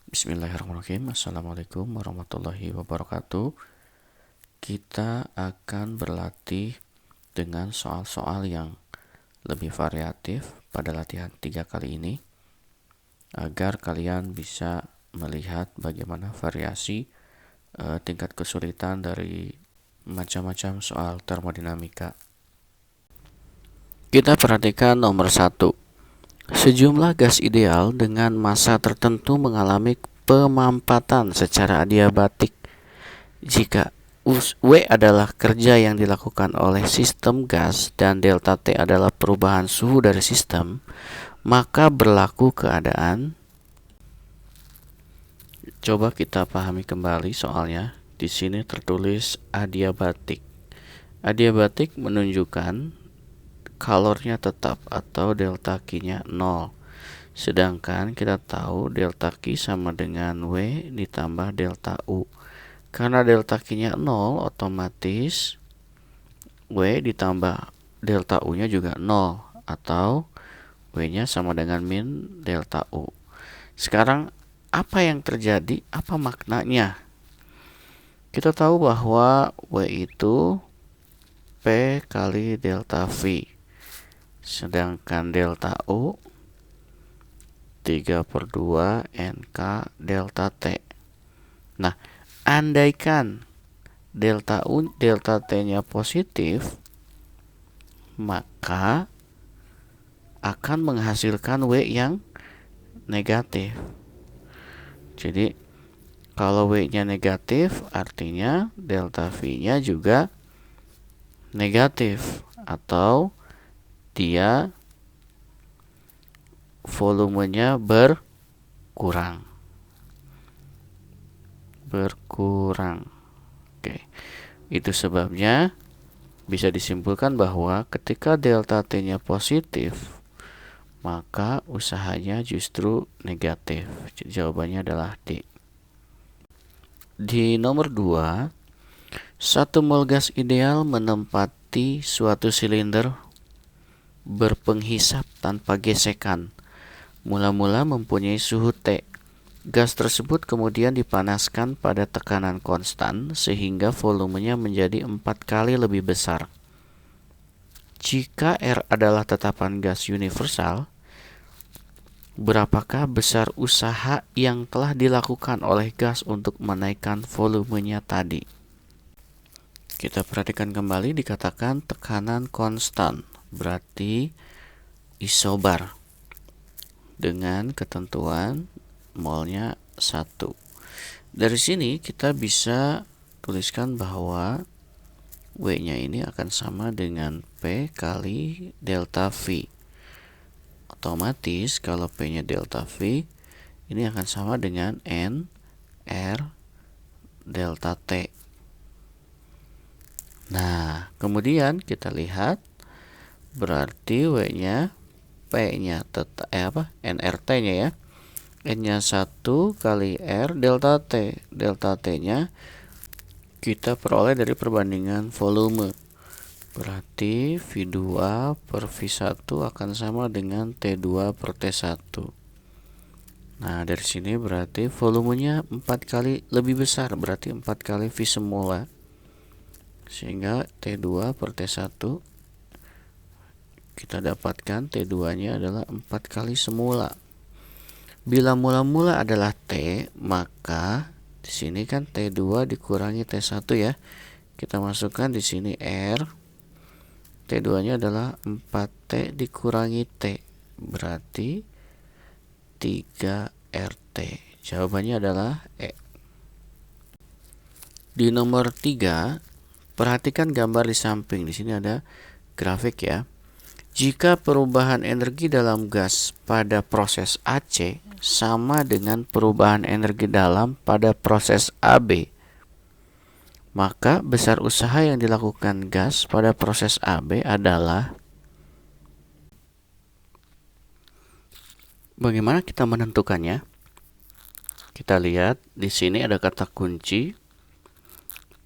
Bismillahirrahmanirrahim. Assalamualaikum warahmatullahi wabarakatuh. Kita akan berlatih dengan soal-soal yang lebih variatif pada latihan 3 kali ini, agar kalian bisa melihat bagaimana variasi tingkat kesulitan dari macam-macam soal termodinamika. Kita perhatikan nomor 1. Sejumlah gas ideal dengan massa tertentu mengalami pemampatan secara adiabatik. Jika W adalah kerja yang dilakukan oleh sistem gas dan delta T adalah perubahan suhu dari sistem, maka berlaku keadaan. Coba kita pahami kembali soalnya. Di sini tertulis adiabatik. Adiabatik menunjukkan kalornya tetap atau delta Q-nya 0. Sedangkan kita tahu delta Q sama dengan W ditambah delta U. Karena delta Q-nya 0, otomatis W ditambah delta U-nya juga 0. Atau W-nya sama dengan min delta U. Sekarang apa yang terjadi? Apa maknanya? Kita tahu bahwa W itu P kali delta V. Sedangkan delta U 3/2 NK delta T. Nah, andaikan delta T-nya positif, maka akan menghasilkan W yang negatif. Jadi, kalau W-nya negatif, artinya delta V-nya juga negatif, atau dia volumenya berkurang. Oke. Itu sebabnya bisa disimpulkan bahwa ketika delta T-nya positif, maka usahanya justru negatif. Jadi jawabannya adalah D. Di nomor 2, 1 mol gas ideal menempati suatu silinder berpenghisap tanpa gesekan. Mula-mula mempunyai suhu T. Gas tersebut kemudian dipanaskan pada tekanan konstan sehingga volumenya menjadi 4 kali lebih besar. Jika R adalah tetapan gas universal, berapakah besar usaha yang telah dilakukan oleh gas untuk menaikkan volumenya tadi? Kita perhatikan kembali, dikatakan tekanan konstan, berarti isobar dengan ketentuan molnya 1. Dari sini kita bisa tuliskan bahwa W-nya ini akan sama dengan P kali delta V. Otomatis kalau P-nya delta V, ini akan sama dengan N R delta T. Nah, kemudian kita lihat berarti W-nya P-nya NRT-nya ya. N-nya 1 kali R delta T. Delta T-nya kita peroleh dari perbandingan volume. Berarti V2 per V1 akan sama dengan T2 per T1. Nah, dari sini berarti volumenya 4 kali lebih besar. Berarti 4 kali V semula. Sehingga T2 per T1 kita dapatkan T2-nya adalah 4 kali semula. Bila mula-mula adalah T, maka di sini kan T2 dikurangi T1 ya. Kita masukkan di sini R. T2-nya adalah 4T dikurangi T. Berarti 3RT. Jawabannya adalah E. Di nomor 3, perhatikan gambar di samping. Di sini ada grafik ya. Jika perubahan energi dalam gas pada proses AC sama dengan perubahan energi dalam pada proses AB, maka besar usaha yang dilakukan gas pada proses AB adalah. Bagaimana kita menentukannya? Kita lihat di sini ada kata kunci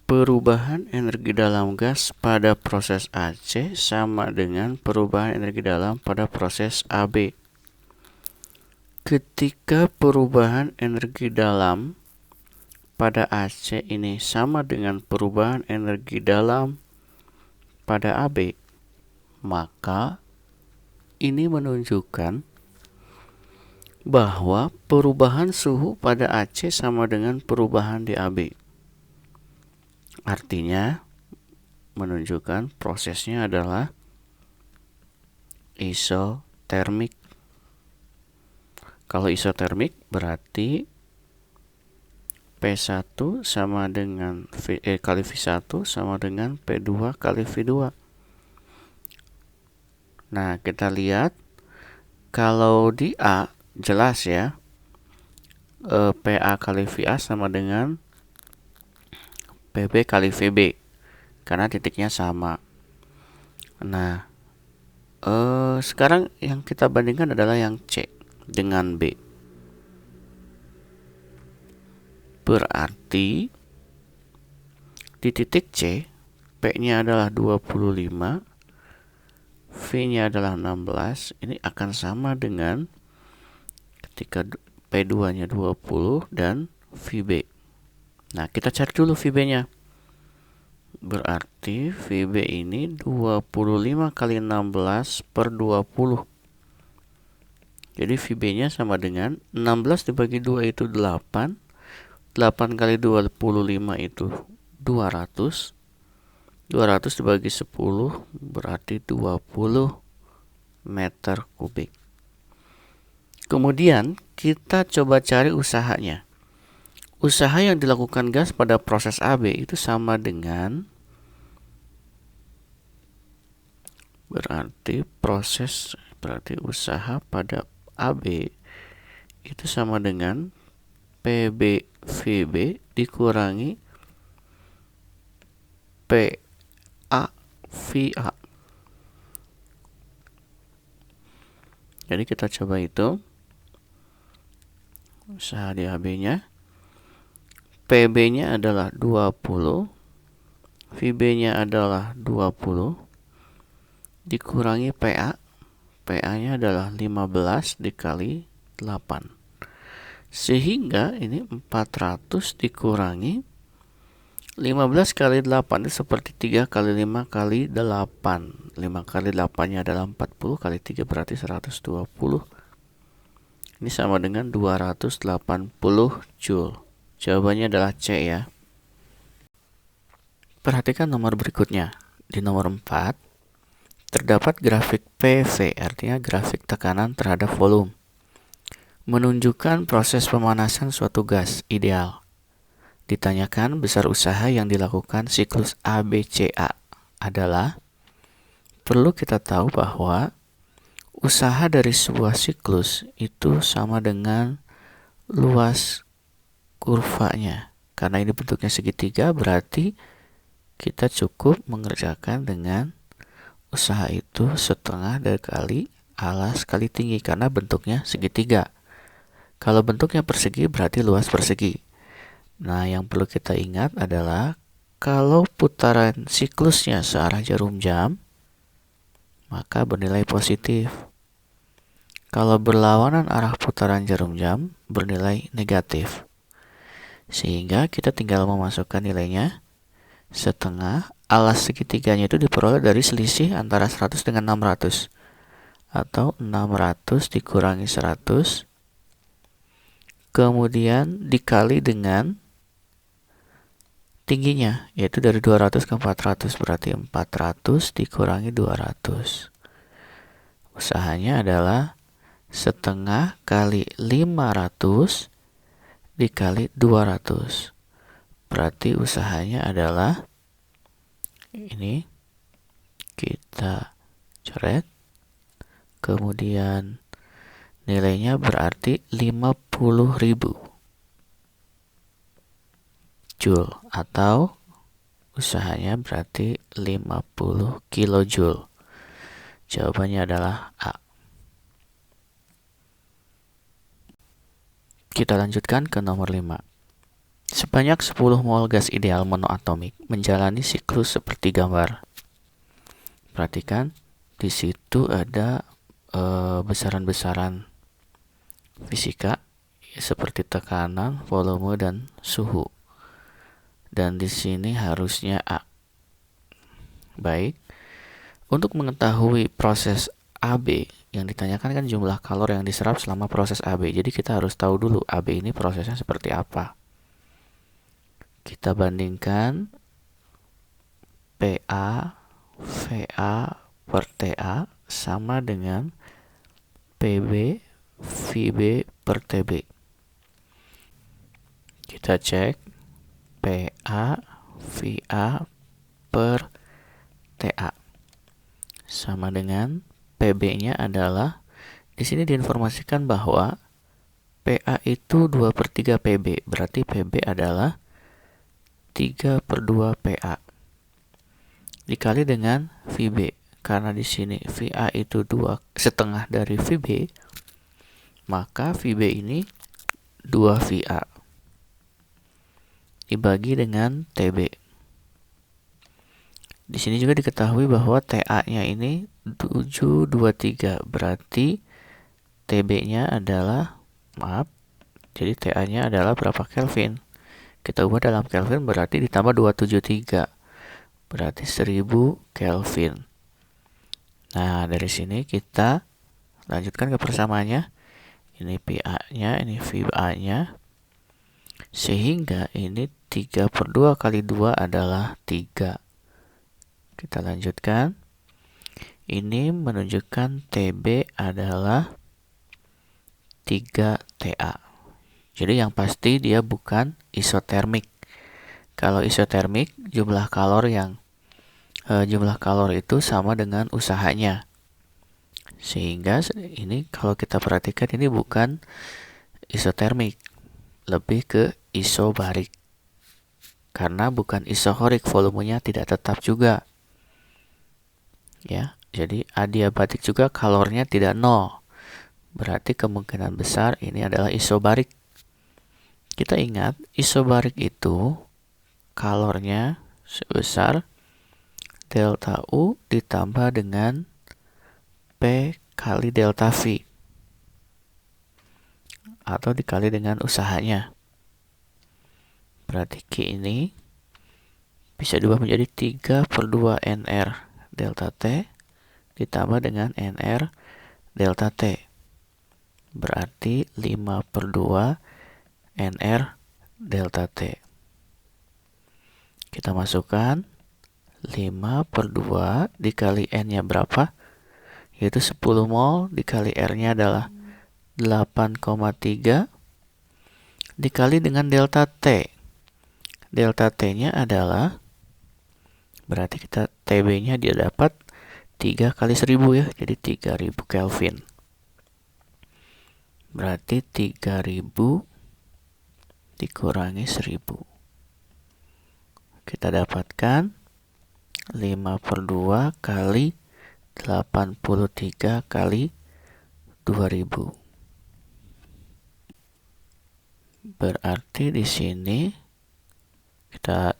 perubahan energi dalam gas pada proses AC sama dengan perubahan energi dalam pada proses AB. Ketika perubahan energi dalam pada AC ini sama dengan perubahan energi dalam pada AB, maka ini menunjukkan bahwa perubahan suhu pada AC sama dengan perubahan di AB. Artinya menunjukkan prosesnya adalah isotermik. Kalau isotermik berarti P1 sama dengan kali V1 sama dengan P2 kali V2. Nah, kita lihat kalau di A jelas ya, PA kali VA sama dengan PB kali VB karena titiknya sama. Nah, sekarang yang kita bandingkan adalah yang C dengan B. Berarti di titik C, P-nya adalah 25, V-nya adalah 16. Ini akan sama dengan ketika P2-nya 20 dan VB. Nah, kita cari dulu VB-nya. Berarti VB ini 25 kali 16 per 20. Jadi VB-nya sama dengan 16 dibagi 2 itu 8. 8 kali 25 itu 200. 200 dibagi 10 berarti 20 meter kubik. Kemudian kita coba cari usahanya. Usaha yang dilakukan gas pada proses AB itu sama dengan, berarti usaha pada AB itu sama dengan PB VB dikurangi PA VA. Jadi kita coba itu usaha di AB-nya. PB-nya adalah 20, VB-nya adalah 20 dikurangi PA. PA-nya adalah 15 dikali 8. Sehingga ini 400 dikurangi 15 kali 8 itu seperti 3 kali 5 kali 8. 5 kali 8-nya adalah 40 kali 3 berarti 120. Ini sama dengan 280 Joule. Jawabannya adalah C ya. Perhatikan nomor berikutnya. Di nomor 4 terdapat grafik PV, artinya grafik tekanan terhadap volume, menunjukkan proses pemanasan suatu gas ideal. Ditanyakan besar usaha yang dilakukan siklus ABCA adalah, perlu kita tahu bahwa usaha dari sebuah siklus itu sama dengan luas kurvanya. Karena ini bentuknya segitiga, berarti kita cukup mengerjakan dengan usaha itu setengah dari kali alas kali tinggi karena bentuknya segitiga. Kalau bentuknya persegi berarti luas persegi. Nah, yang perlu kita ingat adalah kalau putaran siklusnya searah jarum jam, maka bernilai positif. Kalau berlawanan arah putaran jarum jam, bernilai negatif. Sehingga kita tinggal memasukkan nilainya. Setengah alas segitiganya itu diperoleh dari selisih antara 100 dengan 600. Atau 600 dikurangi 100. Kemudian dikali dengan tingginya, yaitu dari 200 ke 400, berarti 400 dikurangi 200. Usahanya adalah setengah kali 500 dikali 200. Berarti usahanya adalah, ini kita coret, kemudian nilainya berarti 50.000 Joule, atau usahanya berarti 50 kilojoule. Jawabannya adalah A. Kita lanjutkan ke nomor 5. Sebanyak 10 mol gas ideal monoatomik menjalani siklus seperti gambar. Perhatikan, di situ ada besaran-besaran fisika seperti tekanan, volume, dan suhu. Dan di sini harusnya A. Baik. Untuk mengetahui proses AB, yang ditanyakan kan jumlah kalori yang diserap selama proses AB. Jadi kita harus tahu dulu AB ini prosesnya seperti apa. Kita bandingkan PA, VA per TA sama dengan PB, VB per TB. Kita cek PA, VA per TA sama dengan PB-nya adalah, di sini diinformasikan bahwa PA itu 2/3 PB, berarti PB adalah 3/2 PA dikali dengan VB. Karena di sini VA itu 2,5 dari VB, maka VB ini 2 VA dibagi dengan TB. Di sini juga diketahui bahwa TA-nya ini 723, berarti TB-nya adalah, jadi TA-nya adalah berapa Kelvin? Kita ubah dalam Kelvin, berarti ditambah 273, berarti 1000 Kelvin. Nah, dari sini kita lanjutkan ke persamaannya. Ini PA-nya, ini VA-nya. Sehingga ini 3/2 kali 2 adalah 3. Kita lanjutkan. Ini menunjukkan TB adalah 3 TA. Jadi yang pasti dia bukan isotermik. Kalau isotermik, jumlah kalor itu sama dengan usahanya. Sehingga ini kalau kita perhatikan ini bukan isotermik, lebih ke isobarik. Karena bukan isohorik, volumenya tidak tetap juga. Ya, jadi adiabatik juga kalornya tidak 0. Berarti kemungkinan besar ini adalah isobarik. Kita ingat, isobarik itu kalornya sebesar delta U ditambah dengan P kali delta V, atau dikali dengan usahanya. Berarti Q ini bisa diubah menjadi 3/2 NR delta T ditambah dengan NR delta T. Berarti 5/2 NR delta T. Kita masukkan 5/2 dikali N-nya berapa? Yaitu 10 mol dikali R-nya adalah 8,3 dikali dengan delta T. Delta T-nya adalah, berarti kita TB-nya dia dapat 3 kali 1000 ya, jadi 3000 Kelvin. Berarti 3000 dikurangi 1000. Kita dapatkan 5/2 kali 83 kali 2000. Berarti di sini kita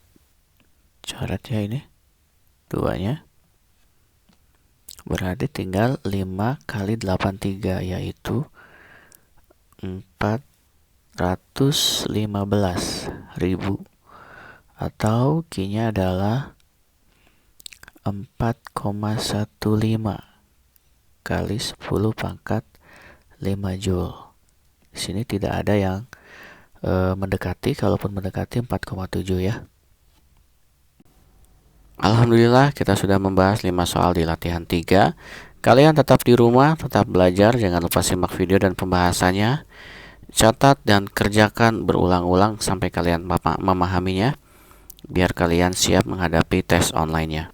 coret ya ini duanya. Berarti tinggal 5 kali 83, yaitu 415.000, atau Q-nya adalah 4,15 kali 10 pangkat 5 Joule. Di sini tidak ada yang mendekati, kalaupun mendekati 4,7 ya. Alhamdulillah kita sudah membahas 5 soal di latihan 3. Kalian tetap di rumah, tetap belajar, jangan lupa simak video dan pembahasannya. Catat dan kerjakan berulang-ulang sampai kalian memahaminya, biar kalian siap menghadapi tes online-nya.